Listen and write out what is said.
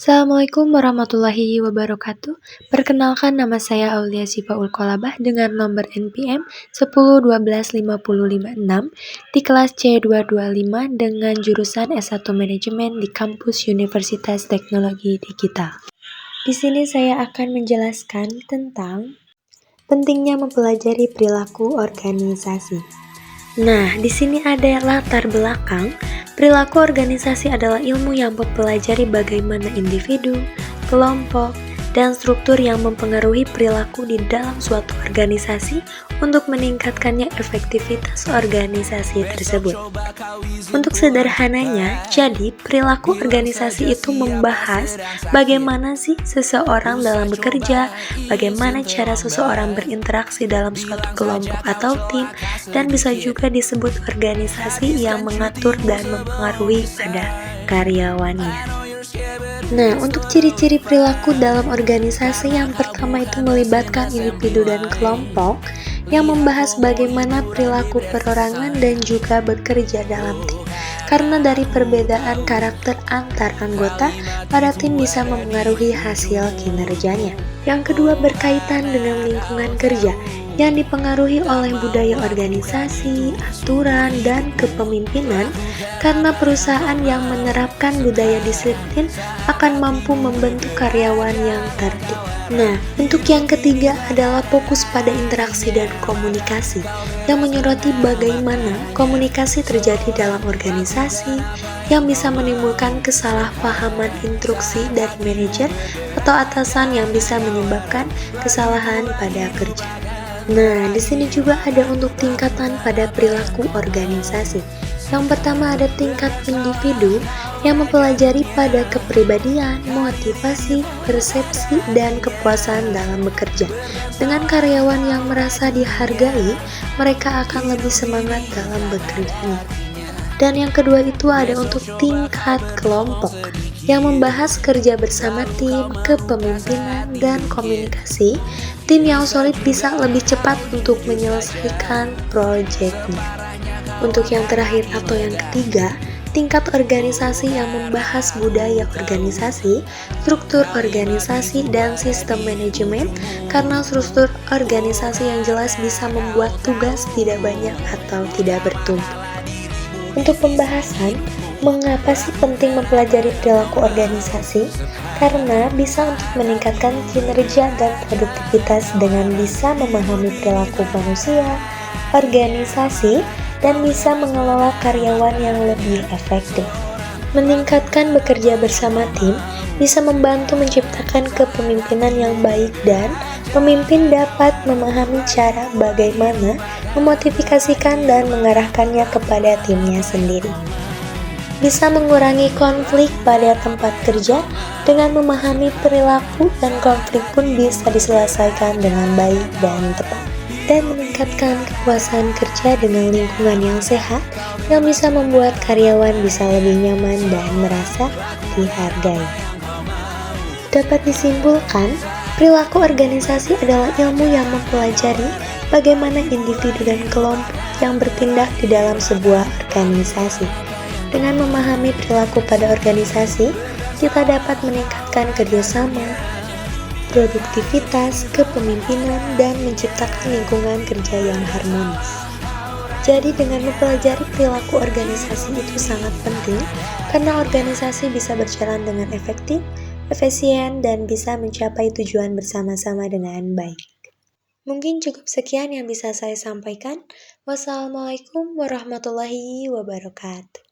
Assalamualaikum warahmatullahi wabarakatuh. Perkenalkan, nama saya Aulia Sifaul Kolabah dengan nomor NPM 10125056 di kelas C225 dengan jurusan S1 Manajemen di kampus Universitas Teknologi Digital. Di sini saya akan menjelaskan tentang pentingnya mempelajari perilaku organisasi. Nah, di sini ada latar belakang. Perilaku organisasi adalah ilmu yang mempelajari bagaimana individu, kelompok, dan struktur yang mempengaruhi perilaku di dalam suatu organisasi untuk meningkatkannya efektivitas organisasi tersebut. Untuk sederhananya, jadi perilaku organisasi itu membahas bagaimana sih seseorang dalam bekerja, bagaimana cara seseorang berinteraksi dalam suatu kelompok atau tim, dan bisa juga disebut organisasi yang mengatur dan mempengaruhi pada karyawannya. Nah, untuk ciri-ciri perilaku dalam organisasi yang pertama itu melibatkan individu dan kelompok yang membahas bagaimana perilaku perorangan dan juga bekerja dalam tim. Karena dari perbedaan karakter antar anggota pada tim bisa mempengaruhi hasil kinerjanya. Yang kedua berkaitan dengan lingkungan kerja yang dipengaruhi oleh budaya organisasi, aturan, dan kepemimpinan, karena perusahaan yang menerapkan budaya disiplin akan mampu membentuk karyawan yang tertib. Nah, untuk yang ketiga adalah fokus pada interaksi dan komunikasi, yang menyoroti bagaimana komunikasi terjadi dalam organisasi, yang bisa menimbulkan kesalahpahaman instruksi dari manajer atau atasan yang bisa menyebabkan kesalahan pada kerja. Nah, di sini juga ada untuk tingkatan pada perilaku organisasi. Yang pertama ada tingkat individu yang mempelajari pada kepribadian, motivasi, persepsi, dan kepuasan dalam bekerja. Dengan karyawan yang merasa dihargai, mereka akan lebih semangat dalam bekerjanya. Dan yang kedua itu ada untuk tingkat kelompok yang membahas kerja bersama tim, kepemimpinan, dan komunikasi. Tim yang solid bisa lebih cepat untuk menyelesaikan proyeknya. Untuk yang terakhir atau yang ketiga, tingkat organisasi yang membahas budaya organisasi, struktur organisasi, dan sistem manajemen, karena struktur organisasi yang jelas bisa membuat tugas tidak banyak atau tidak bertumpuk. Untuk pembahasan, mengapa sih penting mempelajari perilaku organisasi? Karena bisa untuk meningkatkan kinerja dan produktivitas dengan bisa memahami perilaku manusia, organisasi, dan bisa mengelola karyawan yang lebih efektif. Meningkatkan bekerja bersama tim bisa membantu menciptakan kepemimpinan yang baik dan pemimpin dapat memahami cara bagaimana memotivasikan dan mengarahkannya kepada timnya sendiri. Bisa mengurangi konflik pada tempat kerja dengan memahami perilaku, dan konflik pun bisa diselesaikan dengan baik dan tepat. Dan meningkatkan kepuasan kerja dengan lingkungan yang sehat yang bisa membuat karyawan bisa lebih nyaman dan merasa dihargai. Dapat disimpulkan, perilaku organisasi adalah ilmu yang mempelajari bagaimana individu dan kelompok yang bertindak di dalam sebuah organisasi. Dengan memahami perilaku pada organisasi, kita dapat meningkatkan kerjasama, produktivitas, kepemimpinan, dan menciptakan lingkungan kerja yang harmonis. Jadi dengan mempelajari perilaku organisasi itu sangat penting, karena organisasi bisa berjalan dengan efektif, efisien, dan bisa mencapai tujuan bersama-sama dengan baik. Mungkin cukup sekian yang bisa saya sampaikan. Wassalamualaikum warahmatullahi wabarakatuh.